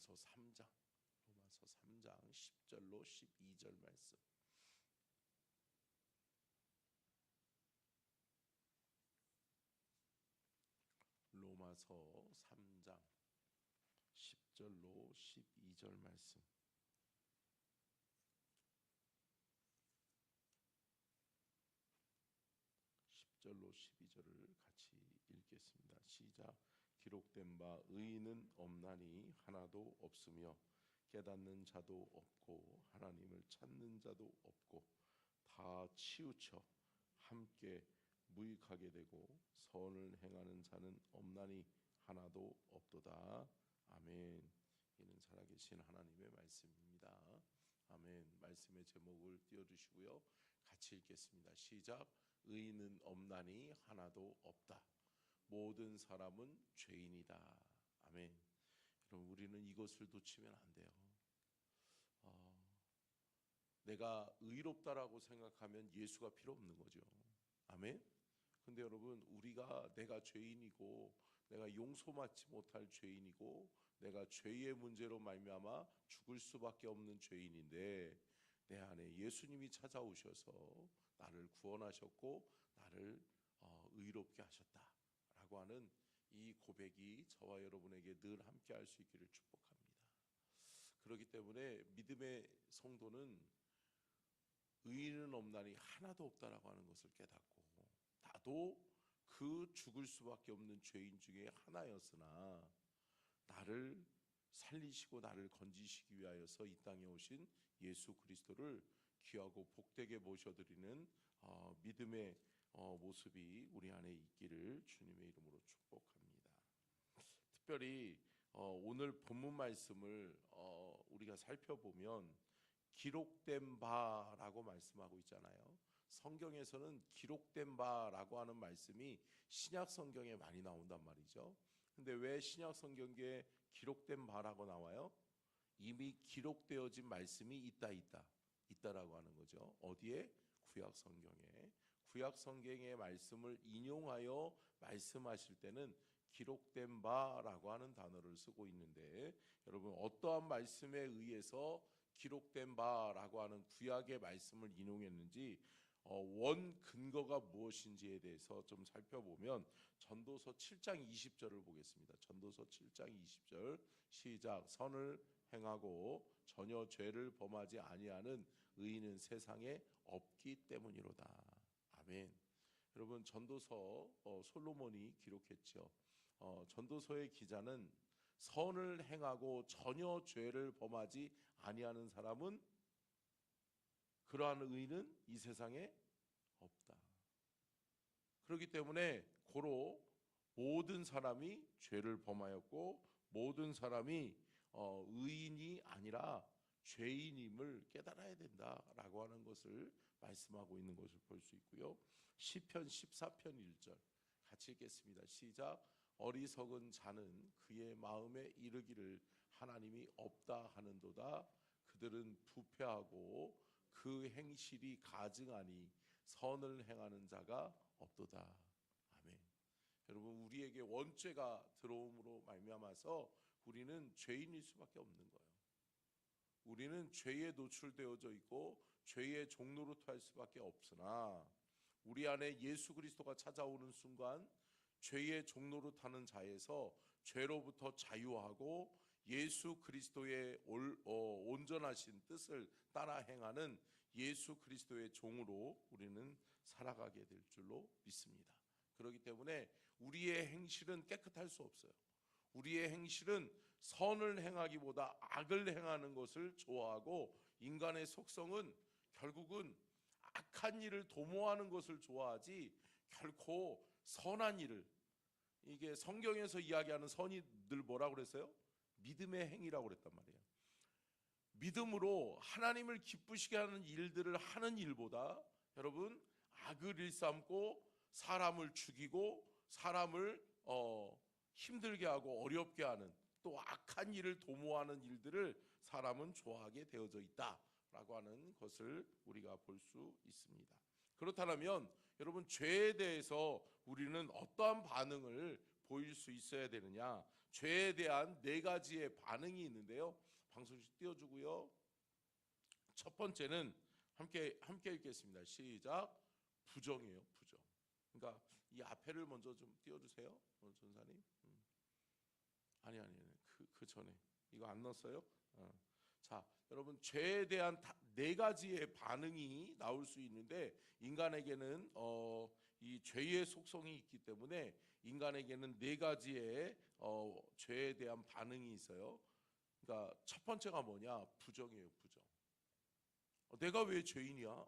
로마서 3장 10절로 12절 말씀. 로마서 3장 10절로 12절 말씀. 절로 12절을 같이 읽겠습니다. 시작. 기록된 바 의인은 없나니 하나도 없으며 깨닫는 자도 없고 하나님을 찾는 자도 없고 다 치우쳐 함께 무익하게 되고 선을 행하는 자는 없나니 하나도 없도다. 아멘. 이는 살아계신 하나님의 말씀입니다. 아멘. 말씀의 제목을 띄워주시고요, 같이 읽겠습니다. 시작. 의인은 없나니 하나도 없다. 모든 사람은 죄인이다. 아멘. 여러분, 우리는 이것을 놓치면 안 돼요. 내가 의롭다라고 생각하면 예수가 필요 없는 거죠. 아멘. 근데 여러분, 우리가 내가 죄인이고 내가 용서받지 못할 죄인이고 내가 죄의 문제로 말미암아 죽을 수밖에 없는 죄인인데 내 안에 예수님이 찾아오셔서 나를 구원하셨고 나를 의롭게 하셨다라고 하는 이 고백이 저와 여러분에게 늘 함께 할 수 있기를 축복합니다. 그렇기 때문에 믿음의 성도는 의인은 없나니 하나도 없다라고 하는 것을 깨닫고, 나도 그 죽을 수밖에 없는 죄인 중에 하나였으나 나를 살리시고 나를 건지시기 위하여서 이 땅에 오신 예수 그리스도를 귀하고 복되게 모셔드리는 믿음의 모습이 우리 안에 있기를 주님의 이름으로 축복합니다. 특별히 오늘 본문 말씀을 우리가 살펴보면 기록된 바라고 말씀하고 있잖아요. 성경에서는 기록된 바라고 하는 말씀이 신약 성경에 많이 나온단 말이죠. 근데 왜 신약 성경에 기록된 바라고 나와요? 이미 기록되어진 말씀이 있다라고 하는 거죠. 어디에? 구약 성경에. 구약 성경의 말씀을 인용하여 말씀하실 때는 기록된 바라고 하는 단어를 쓰고 있는데, 여러분, 어떠한 말씀에 의해서 기록된 바라고 하는 구약의 말씀을 인용했는지 원 근거가 무엇인지에 대해서 좀 살펴보면 전도서 7장 20절을 보겠습니다. 전도서 7장 20절 시작. 선을 행하고 전혀 죄를 범하지 아니하는 의인은 세상에 없기 때문이로다. 아멘. 여러분, 전도서 솔로몬이 기록했죠. 전도서의 기자는 선을 행하고 전혀 죄를 범하지 아니하는 사람은, 그러한 의인은 이 세상에 없다. 그렇기 때문에 고로 모든 사람이 죄를 범하였고 모든 사람이 의인이 아니라 죄인임을 깨달아야 된다라고 하는 것을 말씀하고 있는 것을 볼 수 있고요. 시편 14편 1절 같이 읽겠습니다. 시작. 어리석은 자는 그의 마음에 이르기를 하나님이 없다 하는도다. 그들은 부패하고 그 행실이 가증하니 선을 행하는 자가 없도다. 아멘. 여러분, 우리에게 원죄가 들어옴으로 말미암아서 우리는 죄인일 수밖에 없는 거예요. 우리는 죄에 노출되어져 있고 죄의 종노릇 할 수밖에 없으나 우리 안에 예수 그리스도가 찾아오는 순간 죄의 종노릇 하는 자에서 죄로부터 자유하고 예수 그리스도의 온전하신 뜻을 따라 행하는 예수 그리스도의 종으로 우리는 살아가게 될 줄로 믿습니다. 그렇기 때문에 우리의 행실은 깨끗할 수 없어요. 우리의 행실은 선을 행하기보다 악을 행하는 것을 좋아하고, 인간의 속성은 결국은 악한 일을 도모하는 것을 좋아하지 결코 선한 일을, 이게 성경에서 이야기하는 선이 늘 뭐라고 그랬어요? 믿음의 행위라고 그랬단 말이에요. 믿음으로 하나님을 기쁘시게 하는 일들을 하는 일보다 여러분, 악을 일삼고 사람을 죽이고 사람을 힘들게 하고 어렵게 하는, 또 악한 일을 도모하는 일들을 사람은 좋아하게 되어져 있다라고 하는 것을 우리가 볼 수 있습니다. 그렇다면 여러분, 죄에 대해서 우리는 어떠한 반응을 보일 수 있어야 되느냐? 죄에 대한 네 가지의 반응이 있는데요. 방송식 띄워주고요. 첫 번째는 함께 읽겠습니다. 시작. 부정이에요. 부정. 그러니까 이 앞에를 먼저 좀 띄워주세요, 전사님. 아니 그 전에 이거 안 넣었어요? 자, 여러분, 죄에 대한 네 가지의 반응이 나올 수 있는데 인간에게는 이 죄의 속성이 있기 때문에 인간에게는 네 가지의 죄에 대한 반응이 있어요. 그러니까 첫 번째가 뭐냐? 부정이에요. 부정. 내가 왜 죄인이야?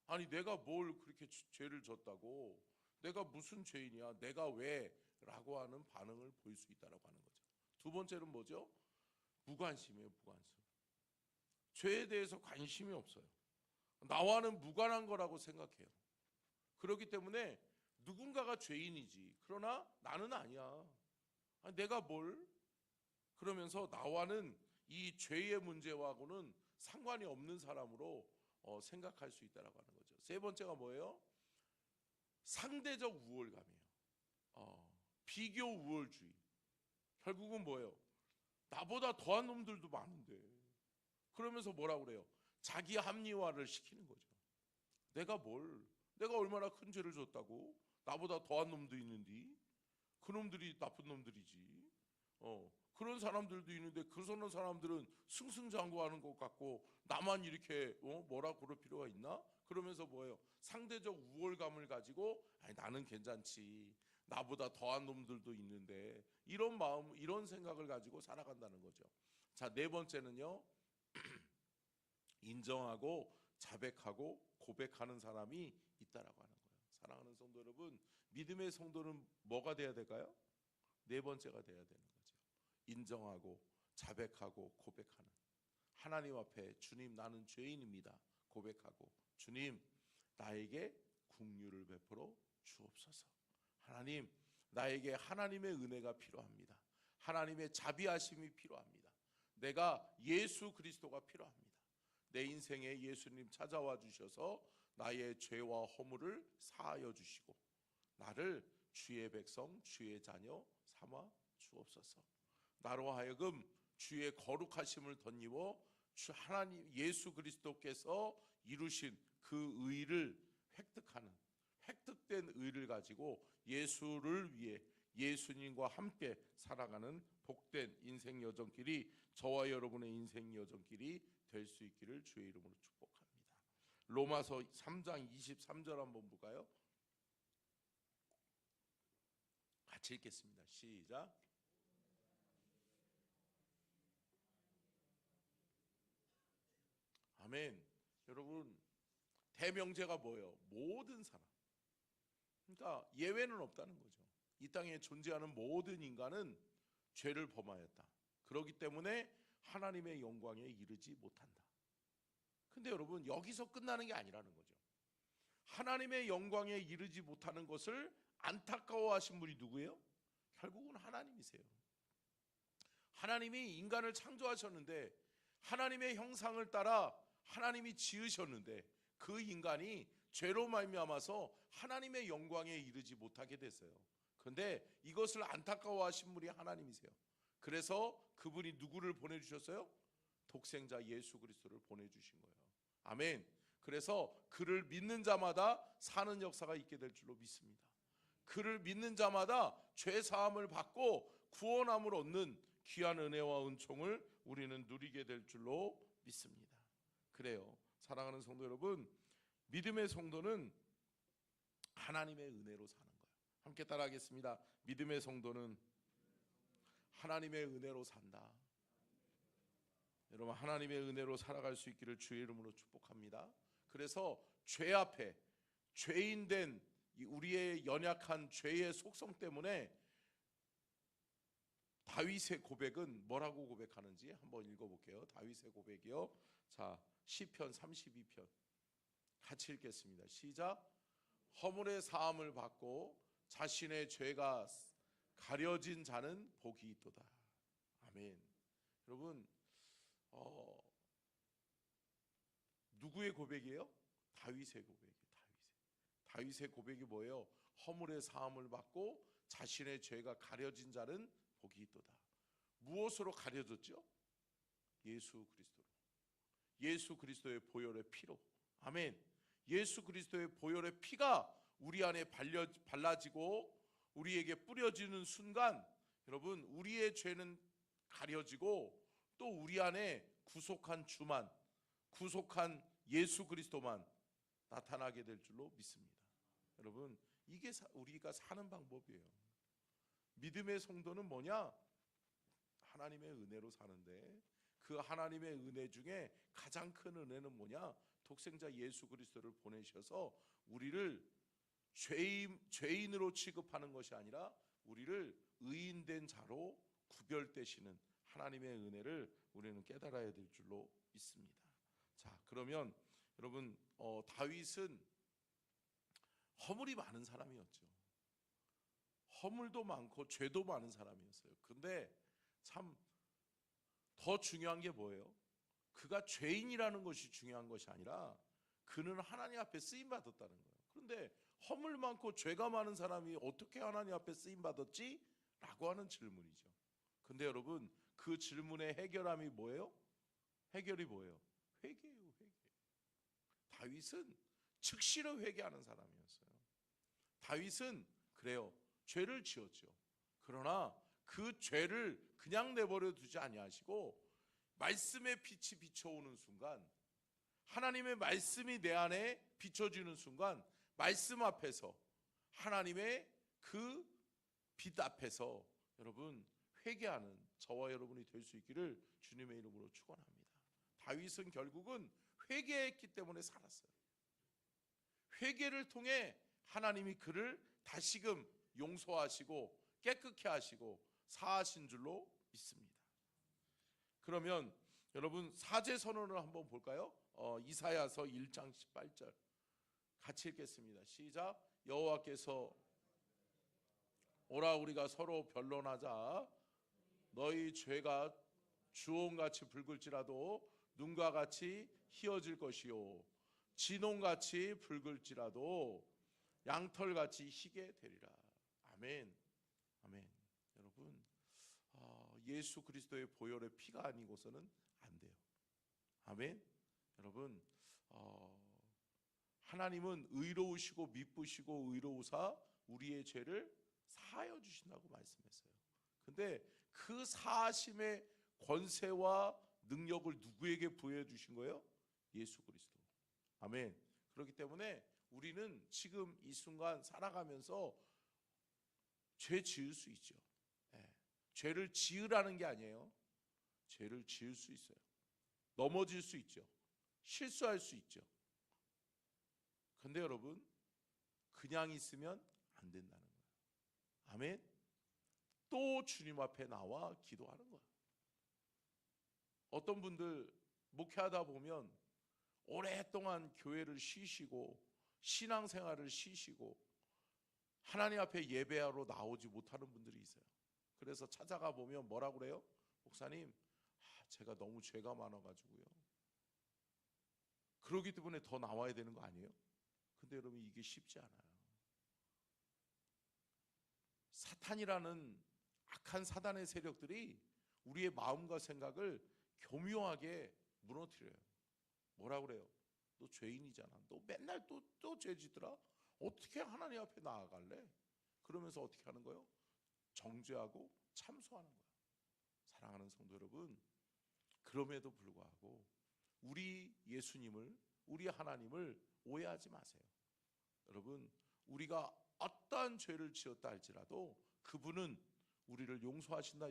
아니 내가 뭘 그렇게 죄를 졌다고? 내가 무슨 죄인이야? 내가 왜? 라고 하는 반응을 보일 수 있다고 하는 거죠. 두 번째는 뭐죠? 무관심이에요. 무관심. 죄에 대해서 관심이 없어요. 나와는 무관한 거라고 생각해요. 그렇기 때문에 누군가가 죄인이지, 그러나 나는 아니야. 아니, 내가 뭘? 그러면서 나와는 이 죄의 문제와고는 상관이 없는 사람으로 생각할 수 있다고 하는 거죠. 세 번째가 뭐예요? 상대적 우월감이에요. 비교 우월주의. 결국은 뭐예요? 나보다 더한 놈들도 많은데, 그러면서 뭐라 그래요? 자기 합리화를 시키는 거죠. 내가 얼마나 큰 죄를 졌다고? 나보다 더한 놈도 있는데 그 놈들이 나쁜 놈들이지. 그런 사람들도 있는데 그런 사람들은 승승장구하는 것 같고 나만 이렇게 뭐라 그럴 필요가 있나? 그러면서 뭐예요? 상대적 우월감을 가지고 아니, 나는 괜찮지. 나보다 더한 놈들도 있는데, 이런 마음, 이런 생각을 가지고 살아간다는 거죠. 자, 네 번째는요. 인정하고 자백하고 고백하는 사람이 있다라고 하는 거예요. 사랑하는 성도 여러분, 믿음의 성도는 뭐가 돼야 될까요? 네 번째가 돼야 되는 거죠. 인정하고 자백하고 고백하는, 하나님 앞에 주님 나는 죄인입니다 고백하고, 주님 나에게 긍휼을 베풀어 주옵소서. 하나님 나에게 하나님의 은혜가 필요합니다. 하나님의 자비하심이 필요합니다. 내가 예수 그리스도가 필요합니다. 내 인생에 예수님 찾아와 주셔서 나의 죄와 허물을 사하여 주시고 나를 주의 백성, 주의 자녀 삼아 주옵소서. 나로 하여금 주의 거룩하심을 덧입어 주 하나님 예수 그리스도께서 이루신 그 의를 획득된 의를 가지고 예수를 위해 예수님과 함께 살아가는 복된 인생 여정길이 저와 여러분의 인생 여정길이 될 수 있기를 주의 이름으로 축복합니다. 로마서 3장 23절 한번 볼까요? 같이 읽겠습니다. 시작. 아멘. 여러분, 대명제가 뭐예요? 모든 사람. 그러니까 예외는 없다는 거죠. 이 땅에 존재하는 모든 인간은 죄를 범하였다. 그렇기 때문에 하나님의 영광에 이르지 못한다. 근데 여러분, 여기서 끝나는 게 아니라는 거죠. 하나님의 영광에 이르지 못하는 것을 안타까워하신 분이 누구예요? 결국은 하나님이세요. 하나님이 인간을 창조하셨는데, 하나님의 형상을 따라 하나님이 지으셨는데, 그 인간이 죄로 말미암아서 하나님의 영광에 이르지 못하게 됐어요. 그런데 이것을 안타까워하신 분이 하나님이세요. 그래서 그분이 누구를 보내주셨어요? 독생자 예수 그리스도를 보내주신 거예요. 아멘. 그래서 그를 믿는 자마다 사는 역사가 있게 될 줄로 믿습니다. 그를 믿는 자마다 죄 사함을 받고 구원함을 얻는 귀한 은혜와 은총을 우리는 누리게 될 줄로 믿습니다. 그래요. 사랑하는 성도 여러분, 믿음의 성도는 하나님의 은혜로 사는 거예요. 함께 따라하겠습니다. 믿음의 성도는 하나님의 은혜로 산다. 여러분, 하나님의 은혜로 살아갈 수 있기를 주의 이름으로 축복합니다. 그래서 죄 앞에 죄인된 우리의 연약한 죄의 속성 때문에 다윗의 고백은 뭐라고 고백하는지 한번 읽어볼게요. 다윗의 고백이요. 자, 시편 32편 같이 읽겠습니다. 시작. 허물의 사함을 받고 자신의 죄가 가려진 자는 복이 있도다. 아멘. 여러분, 누구의 고백이에요? 다윗의 고백이에요. 다윗의 고백이 뭐예요? 허물의 사함을 받고 자신의 죄가 가려진 자는 복이 있도다. 무엇으로 가려졌죠? 예수 그리스도로. 예수 그리스도의 보혈의 피로. 아멘. 예수 그리스도의 보혈의 피가 우리 안에 발라지고 우리에게 뿌려지는 순간 여러분 우리의 죄는 가려지고 또 우리 안에 구속한 주만, 구속한 예수 그리스도만 나타나게 될 줄로 믿습니다. 여러분 이게 우리가 사는 방법이에요. 믿음의 성도는 뭐냐? 하나님의 은혜로 사는데 그 하나님의 은혜 중에 가장 큰 은혜는 뭐냐? 독생자 예수 그리스도를 보내셔서 우리를 죄인으로 취급하는 것이 아니라 우리를 의인된 자로 구별되시는 하나님의 은혜를 우리는 깨달아야 될 줄로 믿습니다. 자, 그러면 여러분 다윗은 허물이 많은 사람이었죠. 허물도 많고 죄도 많은 사람이었어요. 근데 참 더 중요한 게 뭐예요? 그가 죄인이라는 것이 중요한 것이 아니라 그는 하나님 앞에 쓰임 받았다는 거예요. 그런데 허물 많고 죄가 많은 사람이 어떻게 하나님 앞에 쓰임 받았지? 라고 하는 질문이죠. 근데 여러분 그 질문의 해결함이 뭐예요? 해결이 뭐예요? 회개예요, 회개. 다윗은 즉시로 회개하는 사람이었어요. 다윗은 그래요. 죄를 지었죠. 그러나 그 죄를 그냥 내버려 두지 아니하시고 말씀의 빛이 비춰오는 순간, 하나님의 말씀이 내 안에 비춰지는 순간 말씀 앞에서 하나님의 그 빛 앞에서 여러분 회개하는 저와 여러분이 될 수 있기를 주님의 이름으로 축원합니다. 다윗은 결국은 회개했기 때문에 살았어요. 회개를 통해 하나님이 그를 다시금 용서하시고 깨끗게 하시고 사하신 줄로 믿습니다. 그러면 여러분 사제 선언을 한번 볼까요? 이사야서 1장 18절 같이 읽겠습니다. 시작. 여호와께서 오라 우리가 서로 변론하자. 너희 죄가 주홍같이 붉을지라도 눈과 같이 희어질 것이요 진홍같이 붉을지라도 양털같이 희게 되리라. 아멘. 아멘. 여러분 예수 그리스도의 보혈의 피가 아니고서는 안 돼요. 아멘. 여러분 하나님은 의로우시고 미쁘시고 의로우사 우리의 죄를 사하여 주신다고 말씀했어요. 근데 그 사하심의 권세와 능력을 누구에게 부여해 주신 거예요? 예수 그리스도. 아멘. 그렇기 때문에 우리는 지금 이 순간 살아가면서 죄 지을 수 있죠. 죄를 지으라는 게 아니에요. 죄를 지을 수 있어요. 넘어질 수 있죠. 실수할 수 있죠. 근데 여러분 그냥 있으면 안 된다는 거예요. 아멘. 또 주님 앞에 나와 기도하는 거예요. 어떤 분들 목회하다 보면 오랫동안 교회를 쉬시고 신앙생활을 쉬시고 하나님 앞에 예배하러 나오지 못하는 분들이 있어요. 그래서 찾아가 보면 뭐라고 그래요? 목사님, 제가 너무 죄가 많아가지고요. 그러기 때문에 더 나와야 되는 거 아니에요? 근데 여러분 이게 쉽지 않아요. 사탄이라는 악한 사단의 세력들이 우리의 마음과 생각을 교묘하게 무너뜨려요. 뭐라고 그래요? 너 죄인이잖아. 너 맨날 또 죄지더라. 어떻게 하나님 앞에 나아갈래? 그러면서 어떻게 하는 거예요? 정죄하고 참소하는 거예요. 사랑하는 성도 여러분, 그럼에도 불구하고 우리 예수님을, 우리 하나님을 오해하지 마세요. 여러분, 우리가 어떠한 죄를 지었다 할지라도 그분은 우리를 용서하신다.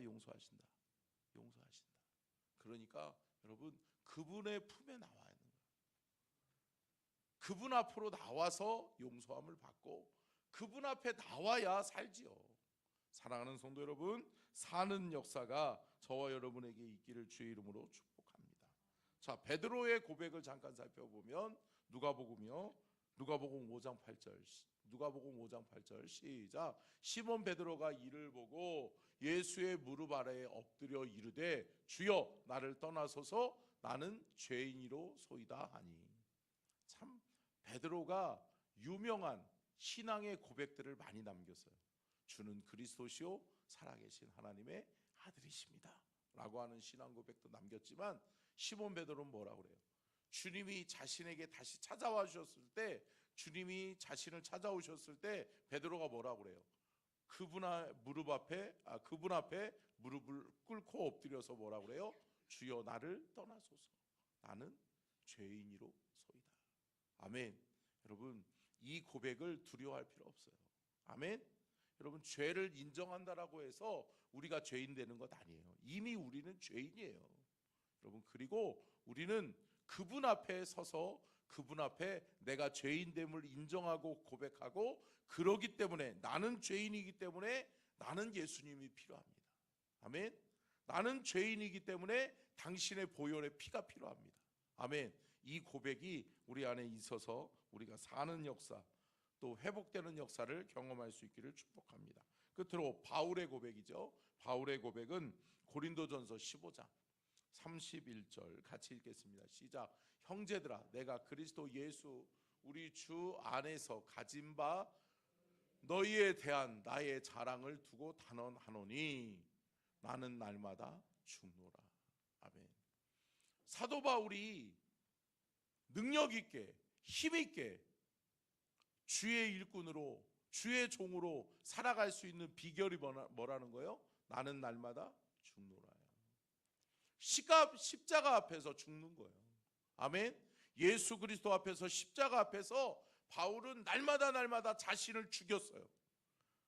그러니까 여러분 그분의 품에 나와야 하는 거예요. 그분 앞으로 나와서 용서함을 받고 그분 앞에 나와야 살지요. 사랑하는 성도 여러분, 사는 역사가 저와 여러분에게 있기를 주의 이름으로 축복합니다. 자, 베드로의 고백을 잠깐 살펴보면 누가복음 5장 8절 시작. 시몬 베드로가 이를 보고 예수의 무릎 아래에 엎드려 이르되 주여 나를 떠나소서 나는 죄인이로소이다 하니. 참 베드로가 유명한 신앙의 고백들을 많이 남겼어요. 주는 그리스도시요 살아계신 하나님의 아들이십니다 라고 하는 신앙 고백도 남겼지만, 시몬 베드로는 뭐라고 그래요? 주님이 자신에게 다시 찾아와 주셨을 때, 주님이 자신을 찾아오셨을 때 베드로가 뭐라고 그래요? 그분 앞에 무릎을 꿇고 엎드려서 뭐라고 그래요? 주여 나를 떠나소서, 나는 죄인이로소이다. 아멘. 여러분, 이 고백을 두려워할 필요 없어요. 아멘. 여러분, 죄를 인정한다라고 해서 우리가 죄인 되는 것 아니에요. 이미 우리는 죄인이에요. 여러분, 그리고 우리는 그분 앞에 서서 그분 앞에 내가 죄인됨을 인정하고 고백하고, 그러기 때문에 나는 죄인이기 때문에 나는 예수님이 필요합니다. 아멘. 나는 죄인이기 때문에 당신의 보혈의 피가 필요합니다. 아멘. 이 고백이 우리 안에 있어서 우리가 사는 역사, 또 회복되는 역사를 경험할 수 있기를 축복합니다. 끝으로 바울의 고백이죠. 바울의 고백은 고린도전서 15장 31절 같이 읽겠습니다. 시작. 형제들아, 내가 그리스도 예수 우리 주 안에서 가진 바 너희에 대한 나의 자랑을 두고 단언하노니 나는 날마다 죽노라. 아멘. 사도 바울이 능력 있게 힘 있게 주의 일꾼으로 주의 종으로 살아갈 수 있는 비결이 뭐라는 거예요? 나는 날마다 죽노라. 십자가 앞에서 죽는 거예요. 아멘. 예수 그리스도 앞에서, 십자가 앞에서 바울은 날마다 자신을 죽였어요.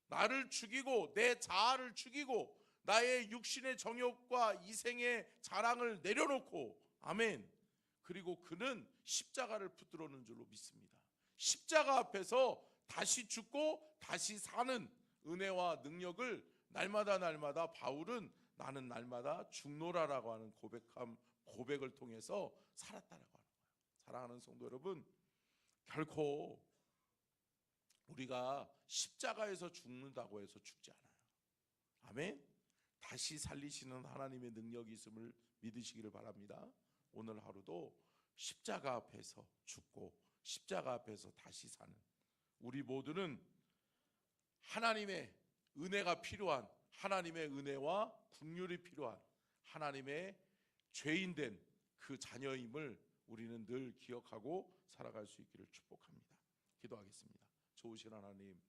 나를 죽이고 내 자아를 죽이고 나의 육신의 정욕과 이생의 자랑을 내려놓고, 아멘. 그리고 그는 십자가를 붙들어는 줄로 믿습니다. 십자가 앞에서 다시 죽고 다시 사는 은혜와 능력을 날마다 바울은 나는 날마다 죽노라라고 하는 고백을 통해서 살았다라고 하는 거예요. 사랑하는 성도 여러분, 결코 우리가 십자가에서 죽는다고 해서 죽지 않아요. 아멘. 다시 살리시는 하나님의 능력이 있음을 믿으시기를 바랍니다. 오늘 하루도 십자가 앞에서 죽고 십자가 앞에서 다시 사는 우리 모두는 하나님의 은혜가 필요한, 하나님의 은혜와 긍휼이 필요한 하나님의 죄인된 그 자녀임을 우리는 늘 기억하고 살아갈 수 있기를 축복합니다. 기도하겠습니다. 좋으신 하나님,